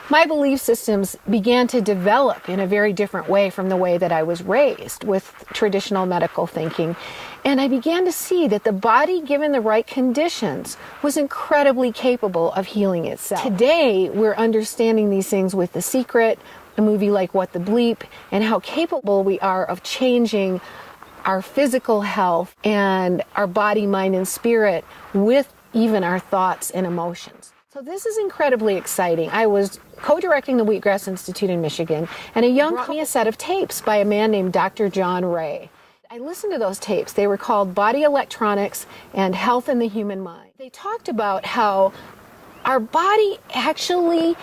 my belief systems began to develop in a very different way from the way that I was raised with traditional medical thinking. And I began to see that the body, given the right conditions, was incredibly capable of healing itself. Today, we're understanding these things with The Secret, a movie like What the Bleep, and how capable we are of changing our physical health and our body, mind, and spirit with even our thoughts and emotions. So this is incredibly exciting. I was co-directing the Wheatgrass Institute in Michigan, and a young brought me a set of tapes by a man named Dr. John Ray. I listened to those tapes. They were called Body Electronics and Health in the Human Mind. They talked about how our body actually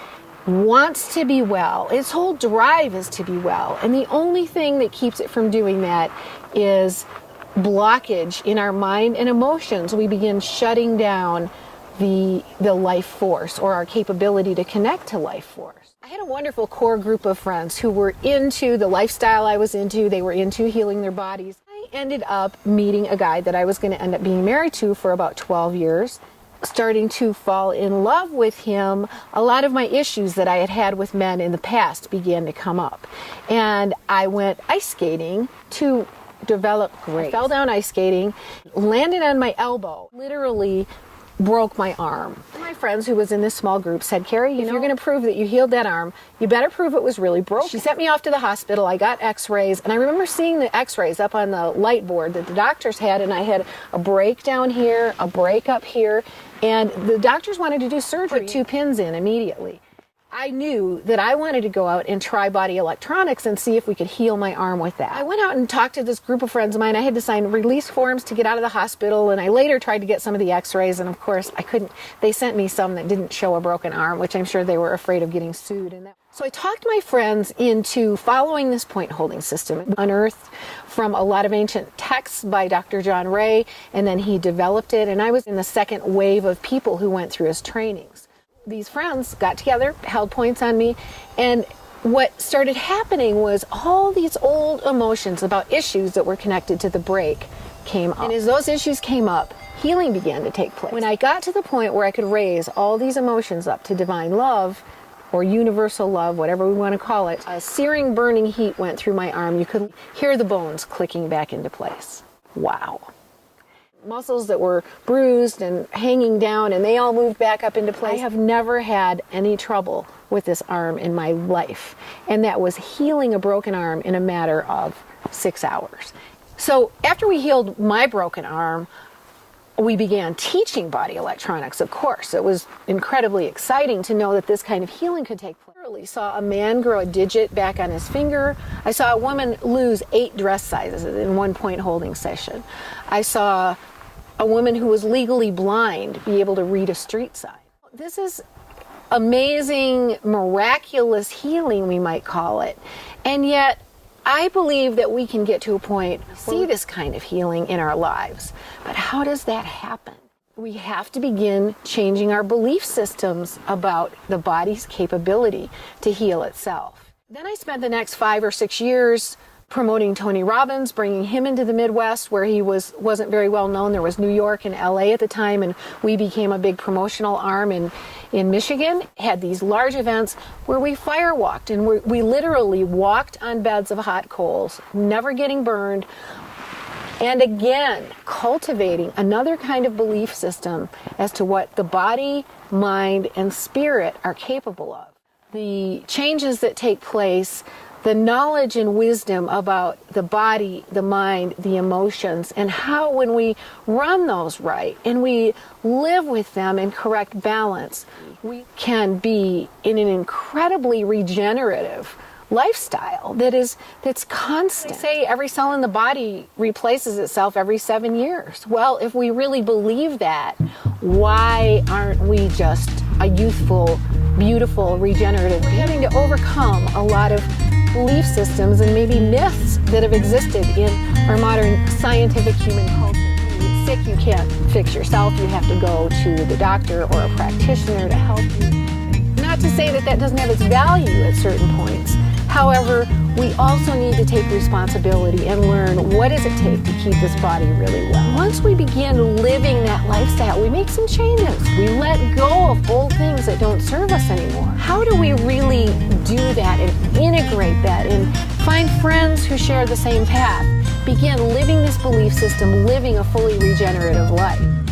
wants to be well. Its whole drive is to be well. And the only thing that keeps it from doing that is blockage in our mind and emotions. We begin shutting down the life force, or our capability to connect to life force. I had a wonderful core group of friends who were into the lifestyle I was into. They were into healing their bodies. I ended up meeting a guy that I was going to end up being married to for about 12 years. Starting to fall in love with him, a lot of my issues that I had had with men in the past began to come up. And I went ice skating to develop grace. I fell down ice skating, landed on my elbow, literally broke my arm. My friends who was in this small group said, Carrie, if you're going to prove that you healed that arm, you better prove it was really broken. She sent me off to the hospital. I got x-rays, and I remember seeing the x-rays up on the light board that the doctors had, and I had a break down here, a break up here, and the doctors wanted to do surgery, put 2 pins in immediately. I knew that I wanted to go out and try Body Electronics and see if we could heal my arm with that. I went out and talked to this group of friends of mine. I had to sign release forms to get out of the hospital, and I later tried to get some of the x-rays, and of course I couldn't. They sent me some that didn't show a broken arm, which I'm sure they were afraid of getting sued. So I talked my friends into following this point holding system, unearthed from a lot of ancient texts by Dr. John Ray, and then he developed it, and I was in the second wave of people who went through his trainings. These friends got together, held points on me, and what started happening was all these old emotions about issues that were connected to the break came up. And as those issues came up, healing began to take place. When I got to the point where I could raise all these emotions up to divine love, or universal love, whatever we want to call it, a searing, burning heat went through my arm. You could hear the bones clicking back into place. Wow. Muscles that were bruised and hanging down, and they all moved back up into place. I have never had any trouble with this arm in my life, and that was healing a broken arm in a matter of 6 hours. So after we healed my broken arm, we began teaching Body Electronics, of course. It was incredibly exciting to know that this kind of healing could take place. I literally saw a man grow a digit back on his finger. I saw a woman lose 8 dress sizes in one point holding session. I saw a woman who was legally blind be able to read a street sign. This is amazing, miraculous healing, we might call it. And yet, I believe that we can get to a point where we see this kind of healing in our lives. But how does that happen? We have to begin changing our belief systems about the body's capability to heal itself. Then I spent the next 5 or 6 years promoting Tony Robbins, bringing him into the Midwest where he wasn't very well known. There was New York and LA at the time, and we became a big promotional arm in Michigan. Had these large events where we fire walked, and we literally walked on beds of hot coals, never getting burned, and again cultivating another kind of belief system as to what the body, mind, and spirit are capable of. The changes that take place, the knowledge and wisdom about the body, the mind, the emotions, and how when we run those right and we live with them in correct balance, we can be in an incredibly regenerative lifestyle that's constant. They say every cell in the body replaces itself every 7 years. Well, if we really believe that, why aren't we just a youthful, beautiful, regenerative being? Having to overcome a lot of belief systems and maybe myths that have existed in our modern scientific human culture. When you get sick, you can't fix yourself. You have to go to the doctor or a practitioner to help you. Not to say that that doesn't have its value at certain points. However, we also need to take responsibility and learn what does it take to keep this body really well. Once we begin living that lifestyle, we make some changes. We let go of old things that don't serve us anymore. How do we really do that and integrate that and find friends who share the same path? Begin living this belief system, living a fully regenerative life.